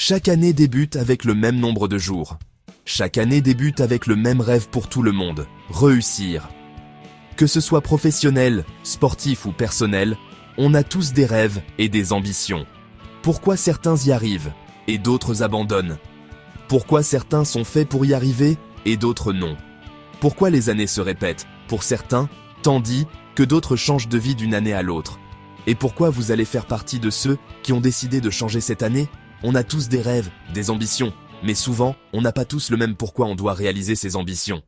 Chaque année débute avec le même nombre de jours. Chaque année débute avec le même rêve pour tout le monde, réussir. Que ce soit professionnel, sportif ou personnel, on a tous des rêves et des ambitions. Pourquoi certains y arrivent et d'autres abandonnent? Pourquoi certains sont faits pour y arriver et d'autres non? Pourquoi les années se répètent pour certains, tandis que d'autres changent de vie d'une année à l'autre? Et pourquoi vous allez faire partie de ceux qui ont décidé de changer cette année? On a tous des rêves, des ambitions, mais souvent, on n'a pas tous le même pourquoi on doit réaliser ses ambitions.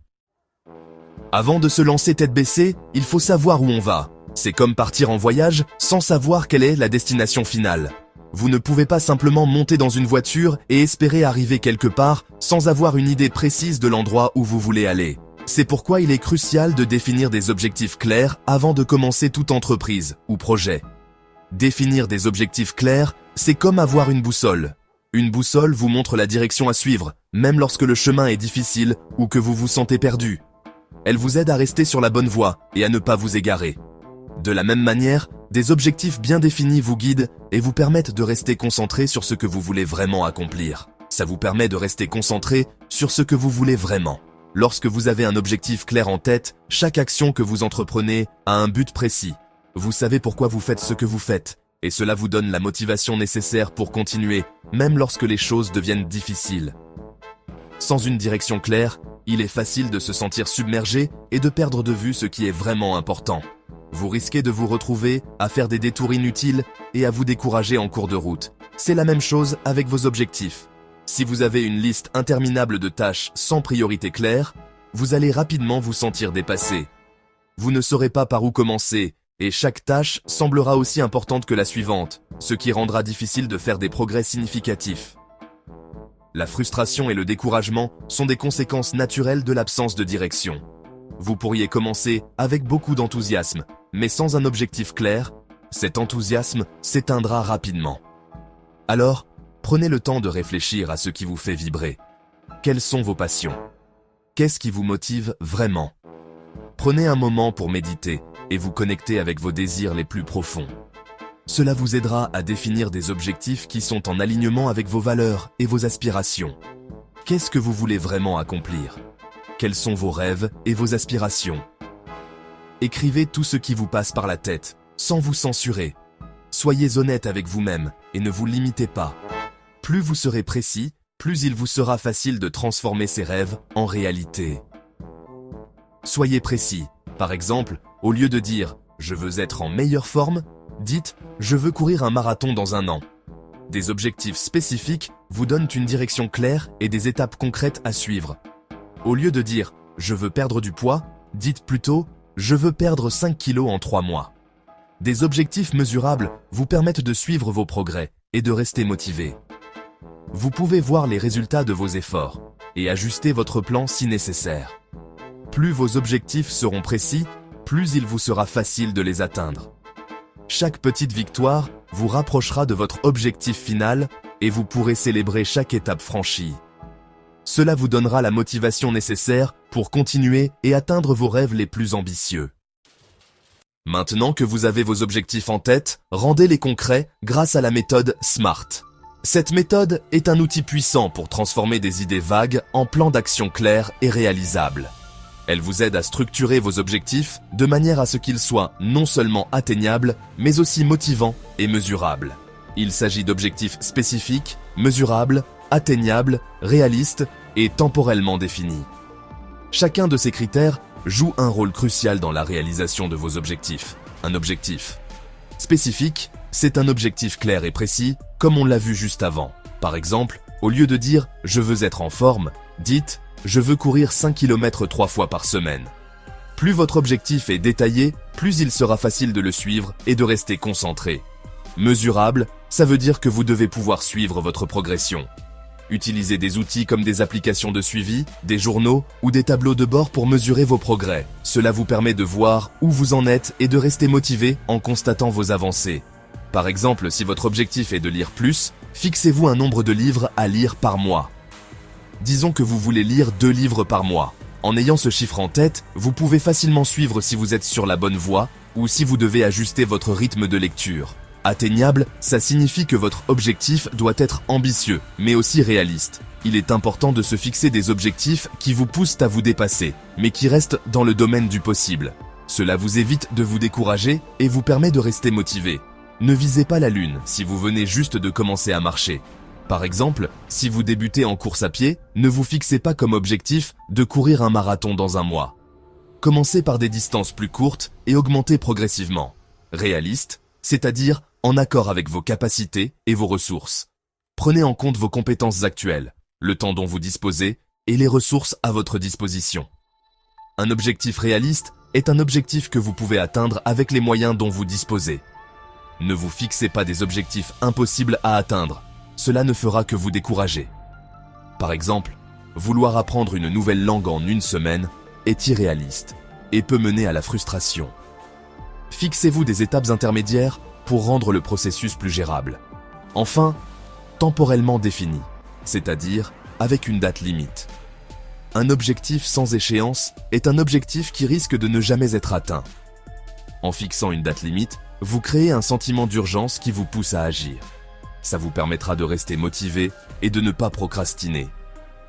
Avant de se lancer tête baissée, il faut savoir où on va. C'est comme partir en voyage sans savoir quelle est la destination finale. Vous ne pouvez pas simplement monter dans une voiture et espérer arriver quelque part sans avoir une idée précise de l'endroit où vous voulez aller. C'est pourquoi il est crucial de définir des objectifs clairs avant de commencer toute entreprise ou projet. Définir des objectifs clairs, c'est comme avoir une boussole. Une boussole vous montre la direction à suivre, même lorsque le chemin est difficile ou que vous vous sentez perdu. Elle vous aide à rester sur la bonne voie et à ne pas vous égarer. De la même manière, des objectifs bien définis vous guident et vous permettent de rester concentré sur ce que vous voulez vraiment accomplir. Ça vous permet de rester concentré sur ce que vous voulez vraiment. Lorsque vous avez un objectif clair en tête, chaque action que vous entreprenez a un but précis. Vous savez pourquoi vous faites ce que vous faites, et cela vous donne la motivation nécessaire pour continuer, même lorsque les choses deviennent difficiles. Sans une direction claire, il est facile de se sentir submergé et de perdre de vue ce qui est vraiment important. Vous risquez de vous retrouver à faire des détours inutiles et à vous décourager en cours de route. C'est la même chose avec vos objectifs. Si vous avez une liste interminable de tâches sans priorité claire, vous allez rapidement vous sentir dépassé. Vous ne saurez pas par où commencer, et chaque tâche semblera aussi importante que la suivante, ce qui rendra difficile de faire des progrès significatifs. La frustration et le découragement sont des conséquences naturelles de l'absence de direction. Vous pourriez commencer avec beaucoup d'enthousiasme, mais sans un objectif clair, cet enthousiasme s'éteindra rapidement. Alors, prenez le temps de réfléchir à ce qui vous fait vibrer. Quelles sont vos passions? Qu'est-ce qui vous motive vraiment? Prenez un moment pour méditer et vous connecter avec vos désirs les plus profonds. Cela vous aidera à définir des objectifs qui sont en alignement avec vos valeurs et vos aspirations. Qu'est-ce que vous voulez vraiment accomplir? Quels sont vos rêves et vos aspirations? Écrivez tout ce qui vous passe par la tête, sans vous censurer. Soyez honnête avec vous-même et ne vous limitez pas. Plus vous serez précis, plus il vous sera facile de transformer ces rêves en réalité. Soyez précis. Par exemple, au lieu de dire « je veux être en meilleure forme », dites « je veux courir un marathon dans un an ». Des objectifs spécifiques vous donnent une direction claire et des étapes concrètes à suivre. Au lieu de dire « je veux perdre du poids », dites plutôt « je veux perdre 5 kilos en 3 mois ». Des objectifs mesurables vous permettent de suivre vos progrès et de rester motivé. Vous pouvez voir les résultats de vos efforts et ajuster votre plan si nécessaire. Plus vos objectifs seront précis, plus il vous sera facile de les atteindre. Chaque petite victoire vous rapprochera de votre objectif final et vous pourrez célébrer chaque étape franchie. Cela vous donnera la motivation nécessaire pour continuer et atteindre vos rêves les plus ambitieux. Maintenant que vous avez vos objectifs en tête, rendez-les concrets grâce à la méthode SMART. Cette méthode est un outil puissant pour transformer des idées vagues en plans d'action clairs et réalisables. Elle vous aide à structurer vos objectifs de manière à ce qu'ils soient non seulement atteignables, mais aussi motivants et mesurables. Il s'agit d'objectifs spécifiques, mesurables, atteignables, réalistes et temporellement définis. Chacun de ces critères joue un rôle crucial dans la réalisation de vos objectifs. Un objectif spécifique, c'est un objectif clair et précis, comme on l'a vu juste avant. Par exemple, au lieu de dire « je veux être en forme », dites « je veux courir 5 km 3 fois par semaine ». Plus votre objectif est détaillé, plus il sera facile de le suivre et de rester concentré. Mesurable, ça veut dire que vous devez pouvoir suivre votre progression. Utilisez des outils comme des applications de suivi, des journaux ou des tableaux de bord pour mesurer vos progrès. Cela vous permet de voir où vous en êtes et de rester motivé en constatant vos avancées. Par exemple, si votre objectif est de lire plus, fixez-vous un nombre de livres à lire par mois. Disons que vous voulez lire 2 livres par mois. En ayant ce chiffre en tête, vous pouvez facilement suivre si vous êtes sur la bonne voie ou si vous devez ajuster votre rythme de lecture. Atteignable, ça signifie que votre objectif doit être ambitieux, mais aussi réaliste. Il est important de se fixer des objectifs qui vous poussent à vous dépasser, mais qui restent dans le domaine du possible. Cela vous évite de vous décourager et vous permet de rester motivé. Ne visez pas la lune si vous venez juste de commencer à marcher. Par exemple, si vous débutez en course à pied, ne vous fixez pas comme objectif de courir un marathon dans un mois. Commencez par des distances plus courtes et augmentez progressivement. Réaliste, c'est-à-dire en accord avec vos capacités et vos ressources. Prenez en compte vos compétences actuelles, le temps dont vous disposez et les ressources à votre disposition. Un objectif réaliste est un objectif que vous pouvez atteindre avec les moyens dont vous disposez. Ne vous fixez pas des objectifs impossibles à atteindre, cela ne fera que vous décourager. Par exemple, vouloir apprendre une nouvelle langue en une semaine est irréaliste et peut mener à la frustration. Fixez-vous des étapes intermédiaires pour rendre le processus plus gérable. Enfin, temporellement défini, c'est-à-dire avec une date limite. Un objectif sans échéance est un objectif qui risque de ne jamais être atteint. En fixant une date limite, vous créez un sentiment d'urgence qui vous pousse à agir. Ça vous permettra de rester motivé et de ne pas procrastiner.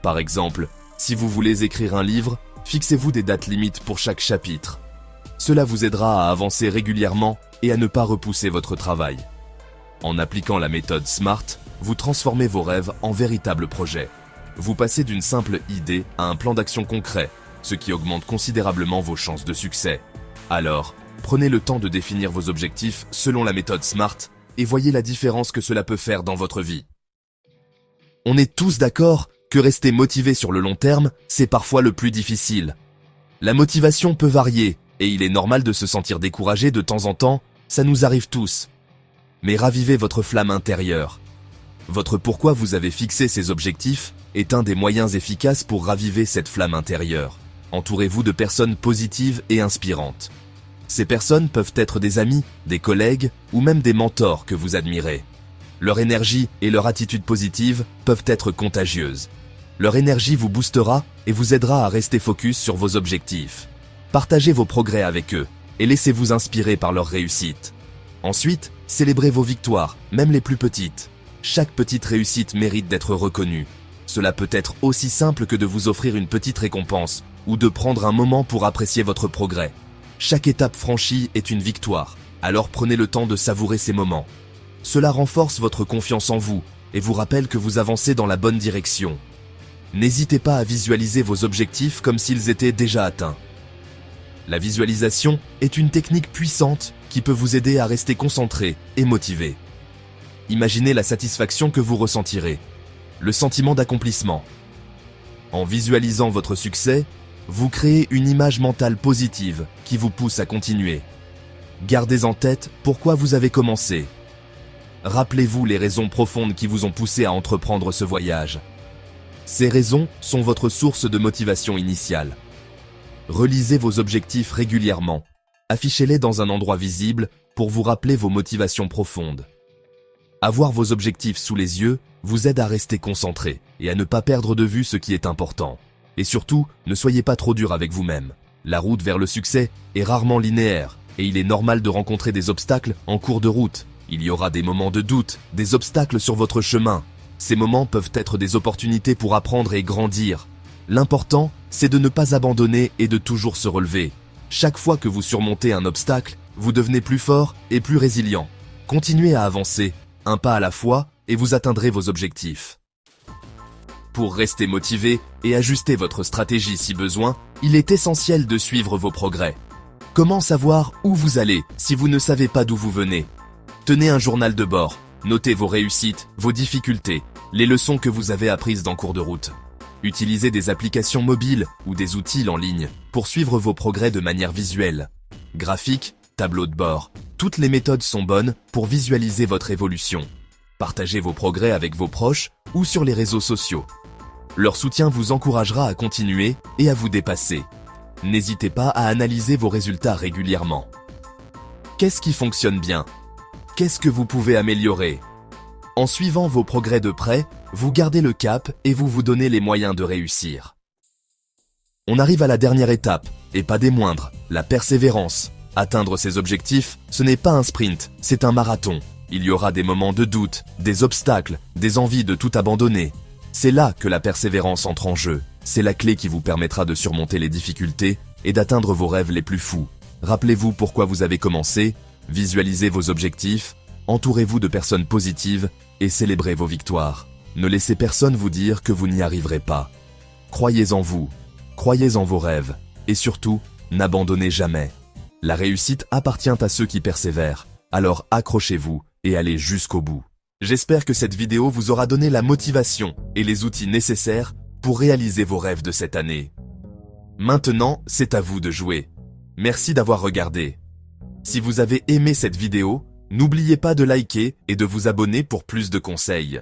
Par exemple, si vous voulez écrire un livre, fixez-vous des dates limites pour chaque chapitre. Cela vous aidera à avancer régulièrement et à ne pas repousser votre travail. En appliquant la méthode SMART, vous transformez vos rêves en véritables projets. Vous passez d'une simple idée à un plan d'action concret, ce qui augmente considérablement vos chances de succès. Alors, prenez le temps de définir vos objectifs selon la méthode SMART et voyez la différence que cela peut faire dans votre vie. On est tous d'accord que rester motivé sur le long terme, c'est parfois le plus difficile. La motivation peut varier, et il est normal de se sentir découragé de temps en temps, ça nous arrive tous. Mais ravivez votre flamme intérieure. Votre pourquoi vous avez fixé ces objectifs est un des moyens efficaces pour raviver cette flamme intérieure. Entourez-vous de personnes positives et inspirantes. Ces personnes peuvent être des amis, des collègues ou même des mentors que vous admirez. Leur énergie et leur attitude positive peuvent être contagieuses. Leur énergie vous boostera et vous aidera à rester focus sur vos objectifs. Partagez vos progrès avec eux et laissez-vous inspirer par leur réussite. Ensuite, célébrez vos victoires, même les plus petites. Chaque petite réussite mérite d'être reconnue. Cela peut être aussi simple que de vous offrir une petite récompense ou de prendre un moment pour apprécier votre progrès. Chaque étape franchie est une victoire, alors prenez le temps de savourer ces moments. Cela renforce votre confiance en vous et vous rappelle que vous avancez dans la bonne direction. N'hésitez pas à visualiser vos objectifs comme s'ils étaient déjà atteints. La visualisation est une technique puissante qui peut vous aider à rester concentré et motivé. Imaginez la satisfaction que vous ressentirez, le sentiment d'accomplissement. En visualisant votre succès, vous créez une image mentale positive qui vous pousse à continuer. Gardez en tête pourquoi vous avez commencé. Rappelez-vous les raisons profondes qui vous ont poussé à entreprendre ce voyage. Ces raisons sont votre source de motivation initiale. Relisez vos objectifs régulièrement. Affichez-les dans un endroit visible pour vous rappeler vos motivations profondes. Avoir vos objectifs sous les yeux vous aide à rester concentré et à ne pas perdre de vue ce qui est important. Et surtout, ne soyez pas trop dur avec vous-même. La route vers le succès est rarement linéaire et il est normal de rencontrer des obstacles en cours de route. Il y aura des moments de doute, des obstacles sur votre chemin. Ces moments peuvent être des opportunités pour apprendre et grandir. L'important, c'est de ne pas abandonner et de toujours se relever. Chaque fois que vous surmontez un obstacle, vous devenez plus fort et plus résilient. Continuez à avancer, un pas à la fois, et vous atteindrez vos objectifs. Pour rester motivé et ajuster votre stratégie si besoin, il est essentiel de suivre vos progrès. Comment savoir où vous allez si vous ne savez pas d'où vous venez? Tenez un journal de bord, notez vos réussites, vos difficultés, les leçons que vous avez apprises dans cours de route. Utilisez des applications mobiles ou des outils en ligne pour suivre vos progrès de manière visuelle. Graphique, tableau de bord, toutes les méthodes sont bonnes pour visualiser votre évolution. Partagez vos progrès avec vos proches ou sur les réseaux sociaux. Leur soutien vous encouragera à continuer et à vous dépasser. N'hésitez pas à analyser vos résultats régulièrement. Qu'est-ce qui fonctionne bien? Qu'est-ce que vous pouvez améliorer? En suivant vos progrès de près, vous gardez le cap et vous vous donnez les moyens de réussir. On arrive à la dernière étape, et pas des moindres, la persévérance. Atteindre ses objectifs, ce n'est pas un sprint, c'est un marathon. Il y aura des moments de doute, des obstacles, des envies de tout abandonner. C'est là que la persévérance entre en jeu. C'est la clé qui vous permettra de surmonter les difficultés et d'atteindre vos rêves les plus fous. Rappelez-vous pourquoi vous avez commencé, visualisez vos objectifs, entourez-vous de personnes positives et célébrez vos victoires. Ne laissez personne vous dire que vous n'y arriverez pas. Croyez en vous, croyez en vos rêves et surtout, n'abandonnez jamais. La réussite appartient à ceux qui persévèrent, alors accrochez-vous et allez jusqu'au bout. J'espère que cette vidéo vous aura donné la motivation et les outils nécessaires pour réaliser vos rêves de cette année. Maintenant, c'est à vous de jouer. Merci d'avoir regardé. Si vous avez aimé cette vidéo, n'oubliez pas de liker et de vous abonner pour plus de conseils.